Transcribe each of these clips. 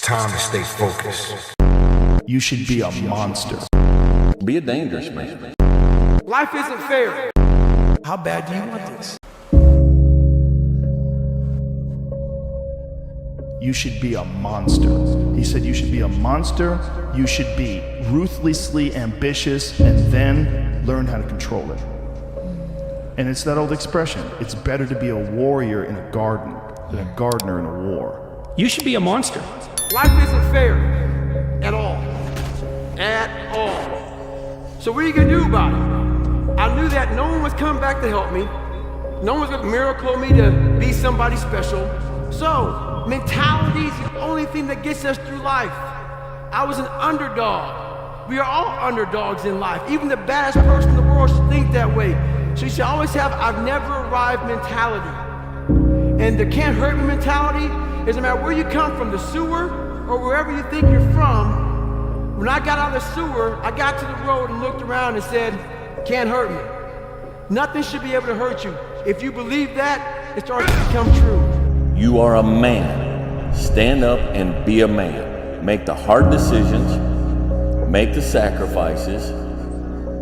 time to stay focused. You should be a monster. Be a dangerous man. Life isn't fair. How bad do you want this? You should be a monster. He said you should be a monster, you should be ruthlessly ambitious, and then learn how to control it. And it's that old expression, it's better to be a warrior in a garden than a gardener in a war. You should be a monster. Life isn't fair. At all. At all. So what are you gonna do about it? I knew that no one was coming back to help me. No one's gonna miracle me to be somebody special. So, mentality is the only thing that gets us through life. I was an underdog. We are all underdogs in life. Even the baddest person in the world should think that way. So you should always have I've never arrived mentality. And the can't hurt me mentality is no matter where you come from, the sewer or wherever you think you're from. When I got out of the sewer, I got to the road and looked around and said, can't hurt me. Nothing should be able to hurt you. If you believe that, it starts to become true. You are a man. Stand up and be a man. Make the hard decisions, make the sacrifices,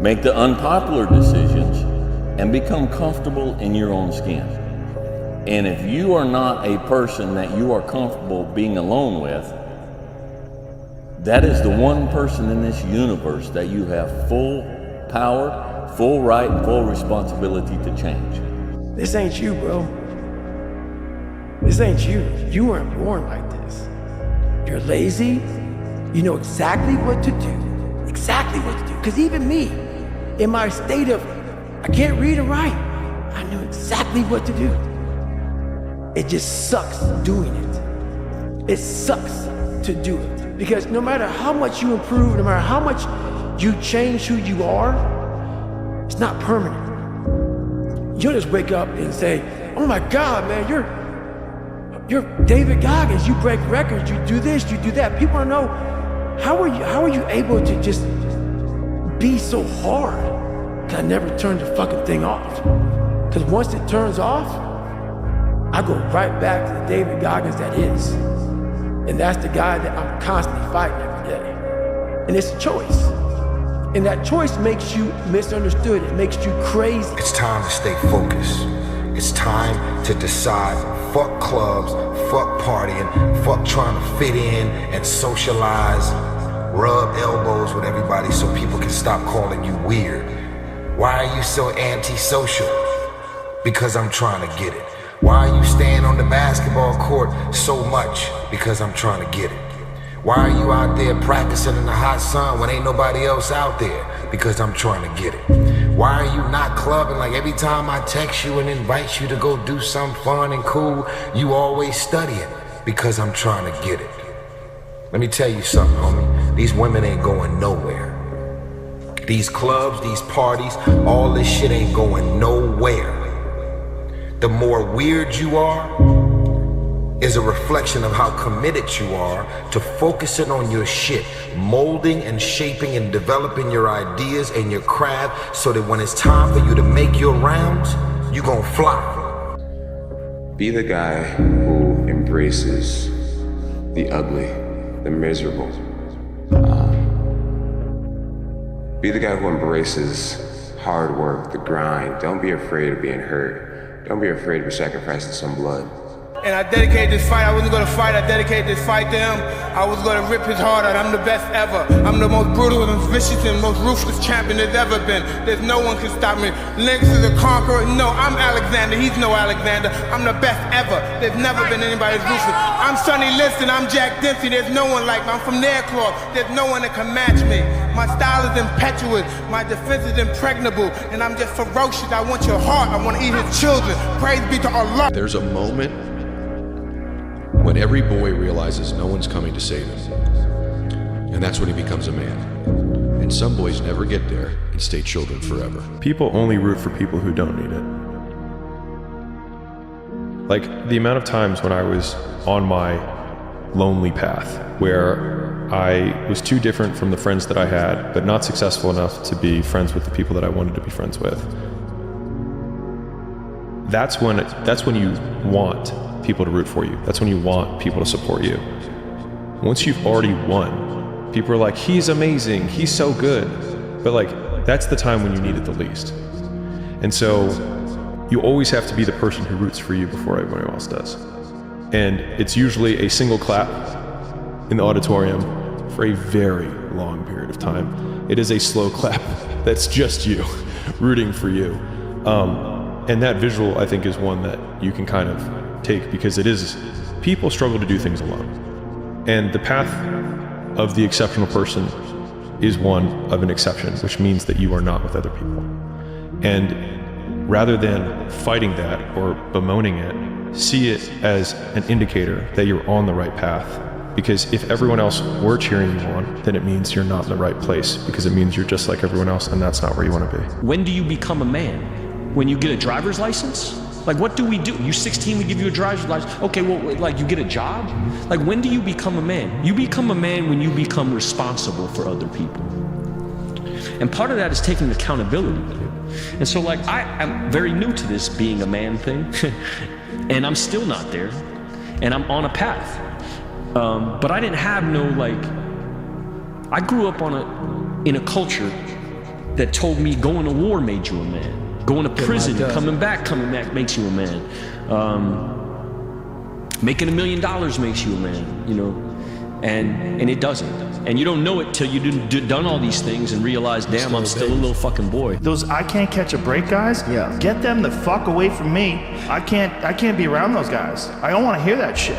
make the unpopular decisions, and become comfortable in your own skin. And if you are not a person that you are comfortable being alone with, that is the one person in this universe that you have full power, full right, and full responsibility to change. This ain't you, bro. This ain't you. You weren't born like this. You're lazy. You know exactly what to do. Exactly what to do. Because even me, in my state of, I can't read and write, I knew exactly what to do. It just sucks doing it. It sucks to do it. Because no matter how much you improve, no matter how much you change who you are, it's not permanent. You'll just wake up and say, oh my God, man, you're David Goggins, you break records, you do this, you do that. People don't know, how are you able to just be so hard? Cause I never turned the fucking thing off. Cause once it turns off, I go right back to the David Goggins that is. And that's the guy that I'm constantly fighting every day. And it's a choice. And that choice makes you misunderstood. It makes you crazy. It's time to stay focused. It's time to decide, fuck clubs, fuck partying, fuck trying to fit in and socialize, rub elbows with everybody so people can stop calling you weird. Why are you so antisocial? Because I'm trying to get it. Why are you staying on the basketball court so much? Because I'm trying to get it. Why are you out there practicing in the hot sun when ain't nobody else out there? Because I'm trying to get it. Why are you not clubbing? Like every time I text you and invite you to go do something fun and cool, you always studying. Because I'm trying to get it. Let me tell you something, homie. These women ain't going nowhere. These clubs, these parties, all this shit ain't going nowhere. The more weird you are is a reflection of how committed you are to focusing on your shit, molding and shaping and developing your ideas and your craft so that when it's time for you to make your rounds, you gon' fly. Be the guy who embraces the ugly, the miserable. Be the guy who embraces hard work, the grind. Don't be afraid of being hurt. Don't be afraid of sacrificing some blood. And I dedicated this fight, I wasn't gonna fight, I dedicated this fight to him. I was gonna rip his heart out, I'm the best ever. I'm the most brutal and vicious and most ruthless champion there's ever been. There's no one can stop me. Lynx is a conqueror, no, I'm Alexander, he's no Alexander. I'm the best ever, there's never been anybody as ruthless. I'm Sonny Liston, I'm Jack Dempsey, there's no one like me. I'm from Nairclaw, there's no one that can match me. My style is impetuous, my defense is impregnable, and I'm just ferocious. I want your heart, I want to eat his children. Praise be to Allah. There's a moment when every boy realizes no one's coming to save him. And that's when he becomes a man. And some boys never get there and stay children forever. People only root for people who don't need it. Like the amount of times when I was on my lonely path, where I was too different from the friends that I had, but not successful enough to be friends with the people that I wanted to be friends with. That's when you want people to root for you. That's when you want people to support you. once you've already won, people are like, he's amazing, he's so good. But like, that's the time when you need it the least. And so you always have to be the person who roots for you before everyone else does. And it's usually a single clap in the auditorium for a very long period of time. It is a slow clap that's just you rooting for you. And that visual, I think, is one that you can kind of take, because it is, people struggle to do things alone. And the path of the exceptional person is one of an exception, which means that you are not with other people. And rather than fighting that or bemoaning it, see it as an indicator that you're on the right path. Because if everyone else were cheering you on, then it means you're not in the right place, because it means you're just like everyone else, and that's not where you want to be. When do you become a man? When you get a driver's license? Like, what do we do? You're 16, we give you a driver's license. Okay, well, like, you get a job? Like, when do you become a man? You become a man when you become responsible for other people. And part of that is taking accountability. And so, like, I'm very new to this being a man thing, and I'm still not there, and I'm on a path. But I didn't have no, like, I grew up in a culture that told me going to war made you a man. Going to prison, coming back makes you a man. Making $1 million makes you a man, you know, and it doesn't. And you don't know it till you've done all these things and realize, damn, I'm still a little fucking boy. Those I can't catch a break guys, get them the fuck away from me. I can't be around those guys. I don't want to hear that shit.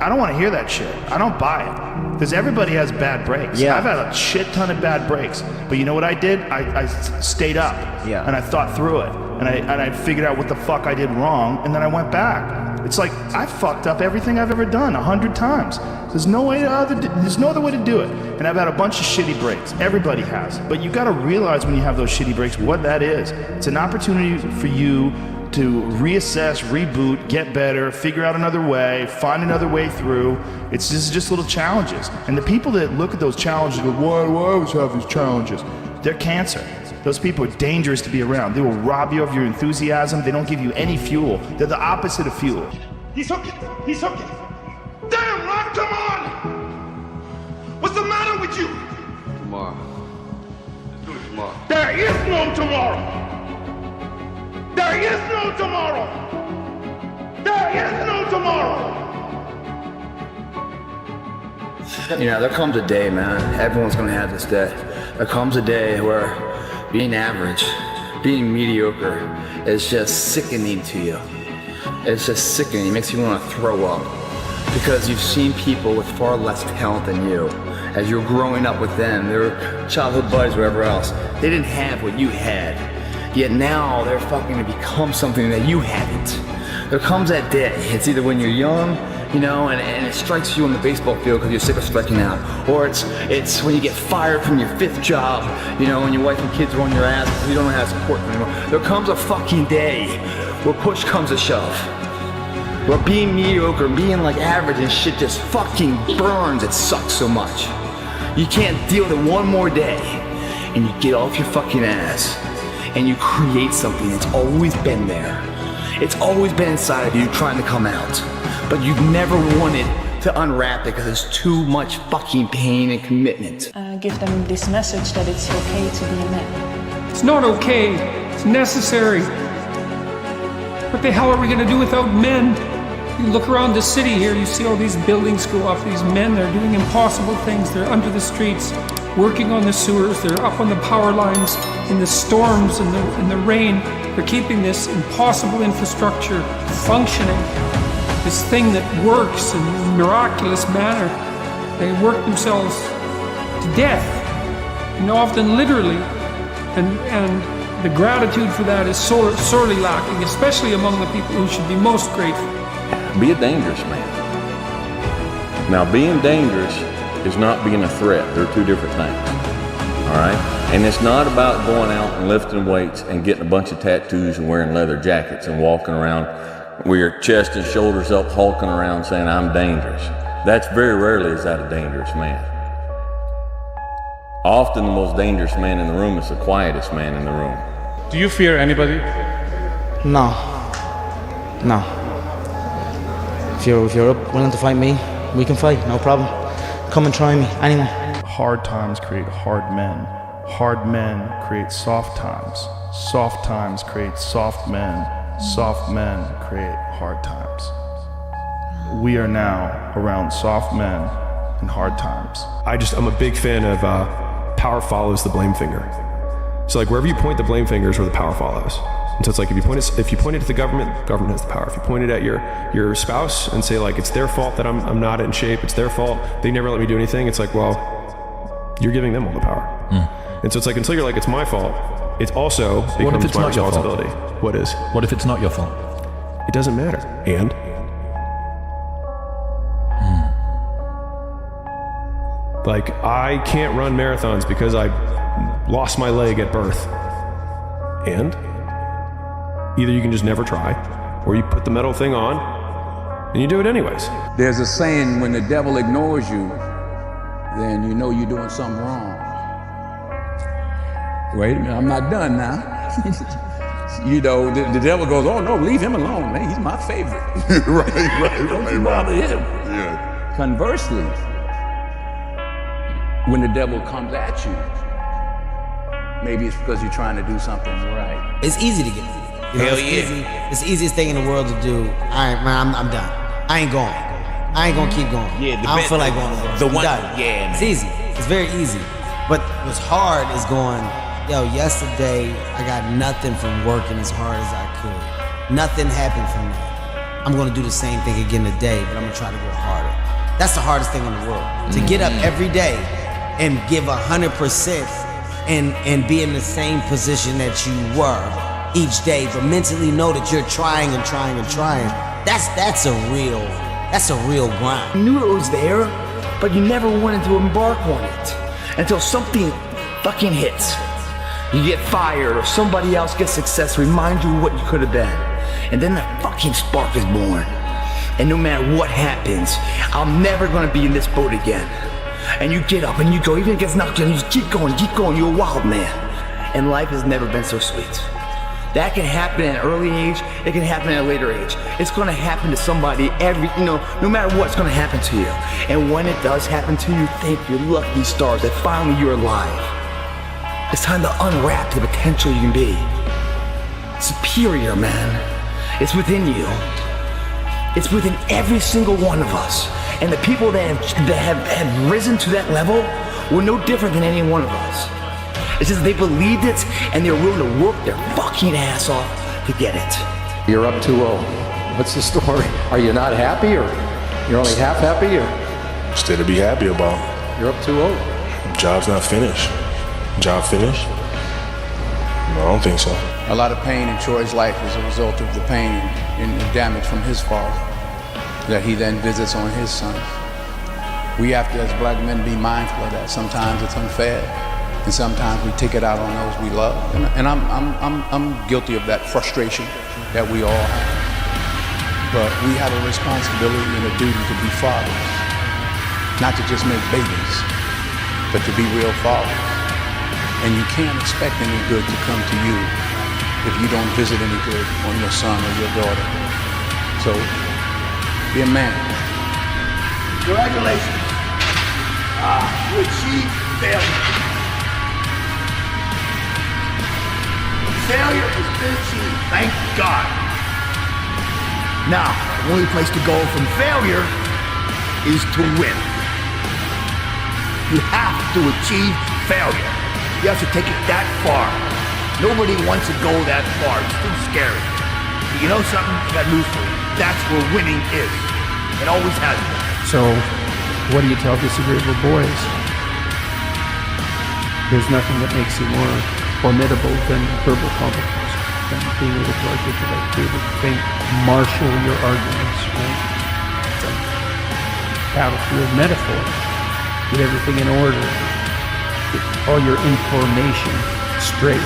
I don't want to hear that shit. I don't buy it. Because everybody has bad breaks. Yeah. I've had a shit ton of bad breaks. But you know what I did? I stayed up. Yeah. And I thought through it. And I figured out what the fuck I did wrong. And then I went back. It's like, I fucked up everything I've ever done 100 times. There's no other way to do it. And I've had a bunch of shitty breaks. Everybody has. But you gotta realize when you have those shitty breaks what that is. It's an opportunity for you to reassess, reboot, get better, figure out another way, find another way through. It's just little challenges. And the people that look at those challenges go, why do I always have these challenges? They're cancer. Those people are dangerous to be around. They will rob you of your enthusiasm. They don't give you any fuel. They're the opposite of fuel. He's hooking. He's hooking. Damn, Ron, come on! What's the matter with you? Tomorrow. Let's do it tomorrow. There is no tomorrow. There is no tomorrow. There is no tomorrow. You know, there comes a day, man. Everyone's gonna have this day. There comes a day where being average, being mediocre is just sickening to you. It's just sickening. It makes you want to throw up. Because you've seen people with far less talent than you. As you're growing up with them, their childhood buddies, whatever else, they didn't have what you had. Yet now they're fucking to become something that you haven't. There comes that day. It's either when you're young, you know, and it strikes you on the baseball field because you're sick of striking out. Or it's when you get fired from your 5th job, you know, and your wife and kids are on your ass because you don't know how to support them anymore. There comes a fucking day where push comes to shove. Where being mediocre, being like average and shit just fucking burns. It sucks so much. You can't deal with it one more day. And you get off your fucking ass. And you create something that's always been there. It's always been inside of you trying to come out. But you've never wanted to unwrap it because there's too much fucking pain and commitment. Give them this message that it's okay to be a man. It's not okay. It's necessary. What the hell are we gonna do without men? You look around the city here, you see all these buildings go up, these men, they're doing impossible things. They're under the streets, working on the sewers, they're up on the power lines, in the storms, in the rain. They're keeping this impossible infrastructure functioning. This thing that works in a miraculous manner. They work themselves to death, and often literally. And the gratitude for that is sorely lacking, especially among the people who should be most grateful. Be a dangerous man. Now, being dangerous is not being a threat. They're two different things. All right? And it's not about going out and lifting weights and getting a bunch of tattoos and wearing leather jackets and walking around with your chest and shoulders up, hulking around saying, I'm dangerous. That's very rarely is that a dangerous man. Often the most dangerous man in the room is the quietest man in the room. Do you fear anybody? No. If you're willing to fight me, we can fight, no problem. come and try me. Anyone. Hard times create hard men. Hard men create soft times. Soft times create soft men. Soft men create hard times. We are now around soft men and hard times. I'm a big fan of power follows the blame finger. So like wherever you point the blame finger is where the power follows. And so it's like if you point it at the government has the power. If you point it at your spouse and say like it's their fault that I'm not in shape, it's their fault, they never let me do anything, it's like, well, you're giving them all the power. And so it's like until you're like it's my fault, it also becomes my responsibility. What is? What if it's not your fault? It doesn't matter. And like I can't run marathons because I lost my leg at birth. And either you can just never try, or you put the metal thing on and you do it anyways. There's a saying, when the devil ignores you, then you know you're doing something wrong. Wait a minute, I'm not done now. You know, the devil goes, oh no, leave him alone, man, he's my favorite. Don't bother him. Yeah. Conversely, when the devil comes at you, maybe it's because you're trying to do something right. It's easy to get. Hell yeah. It's the easiest thing in the world to do. All right, man, I'm done. I ain't going. I ain't gonna keep going. Yeah, I don't feel like going to work. The I'm one, done. yeah, man. It's easy. It's very easy. But what's hard is going, yo, yesterday I got nothing from working as hard as I could. Nothing happened from that. I'm gonna do the same thing again today, but I'm gonna try to go harder. That's the hardest thing in the world. To get up every day and give 100% and be in the same position that you were each day, but mentally know that you're trying and trying and trying. That's a real grind. You knew it was there, but you never wanted to embark on it until something fucking hits. You get fired or somebody else gets success, remind you what you could have been. And then that fucking spark is born. And no matter what happens, I'm never gonna be in this boat again. And you get up and you go, even if it gets knocked down, you just keep going, you're a wild man. And life has never been so sweet. That can happen at an early age, it can happen at a later age. It's gonna happen to somebody no matter what, it's gonna happen to you. And when it does happen to you, thank your lucky stars that finally you're alive. It's time to unwrap the potential you can be. Superior, man. It's within you. It's within every single one of us. And the people that have risen to that level were no different than any one of us. It's just they believed it and they're willing to work their fucking ass off to get it. You're up 2-0. What's the story? Are you not happy, or you're only half happy, or? Still to be happy about. You're up 2-0. Job's not finished. Job finished? No, I don't think so. A lot of pain in Troy's life is a result of the pain and the damage from his father that he then visits on his son. We have to, as black men, be mindful of that. Sometimes it's unfair, and sometimes we take it out on those we love. And I'm guilty of that frustration that we all have. But we have a responsibility and a duty to be fathers, not to just make babies, but to be real fathers. And you can't expect any good to come to you if you don't visit any good on your son or your daughter. So, be a man. Congratulations. You achieved failure. Failure has been achieved, thank God. Now, the only place to go from failure is to win. You have to achieve failure. You have to take it that far. Nobody wants to go that far. It's too scary. But you know something? I got news for you. That's where winning is. It always has been. So, what do you tell disagreeable boys? There's nothing that makes you more formidable than verbal competence, than being able to articulate, be able to think, marshal your arguments, right? It's a battlefield metaphor. Get everything in order. Get all your information straight.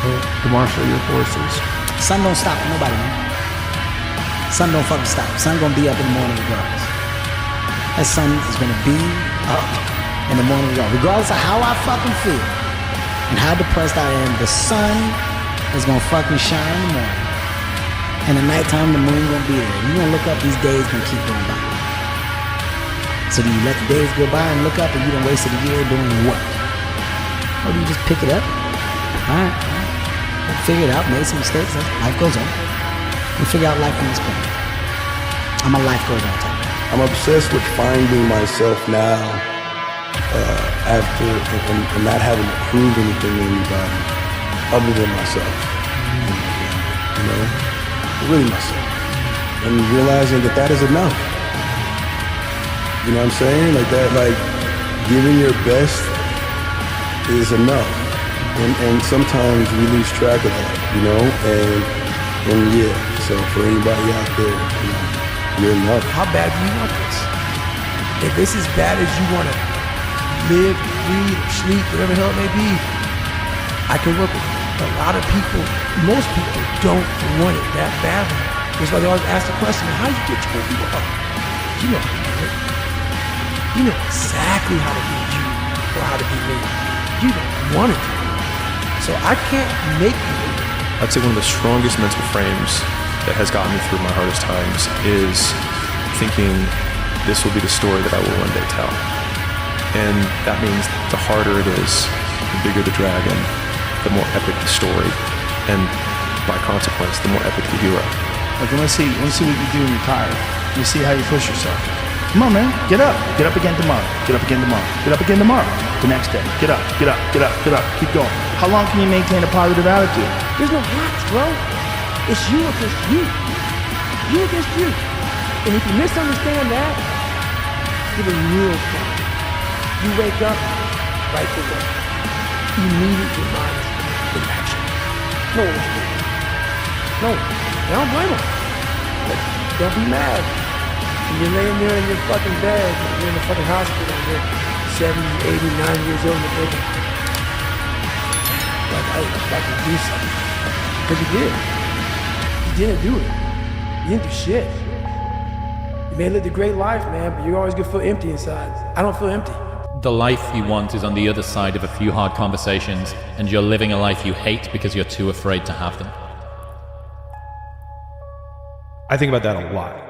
To marshal your forces. Sun don't stop for nobody, man. Sun don't fucking stop. Sun gonna be up in the morning regardless. That sun is gonna be up in the morning regardless of how I fucking feel and how depressed I am. The sun is gonna fucking shine in the morning. And at nighttime, the moon gonna be there. You gonna look up, these days gonna keep going by. So do you let the days go by and look up and you done wasted a year doing what? Or do you just pick it up? Alright, figure it out, made some mistakes, life goes on. We figure out life on this planet. I'm a life goes on type. I'm obsessed with finding myself now after and not having to prove anything to anybody other than myself. You know, really myself. And realizing that that is enough. You know what I'm saying? Like that, like giving your best is enough. And sometimes we lose track of that, you know? And yeah, so for anybody out there, you know, you're enough. How bad do you want this? If it's as bad as you want to live, breathe, sleep, whatever the hell it may be, I can work with you. A lot of people, most people don't want it that badly. That's why they always ask the question, how do you get your people up? You know how to do it. You know exactly how to be you or how to be me. You don't want it. So I can't make you. I'd say one of the strongest mental frames that has gotten me through my hardest times is thinking this will be the story that I will one day tell. And that means the harder it is, the bigger the dragon, the more epic the story, and by consequence, the more epic the hero. Like, let's see what you do when you're tired. You see how you push yourself. Come on, man, get up again tomorrow, get up again tomorrow, get up again tomorrow, the next day, get up, keep going. How long can you maintain a positive attitude? There's no hacks, bro. It's you against you. You against you. And if you misunderstand that, give a real thought. You wake up, right away. Immediate your mind is in action. No one's doing it. No one. I don't blame them. But don't be mad. When you're laying there in your fucking bed, you're in the fucking hospital, and you're 70, 80, 90 years old, and you're thinking, like, I was about to do something. Because you did. You didn't do it. You didn't do shit. You may have lived a great life, man, but you're always gonna feel empty inside. I don't feel empty. The life you want is on the other side of a few hard conversations, and you're living a life you hate because you're too afraid to have them. I think about that a lot.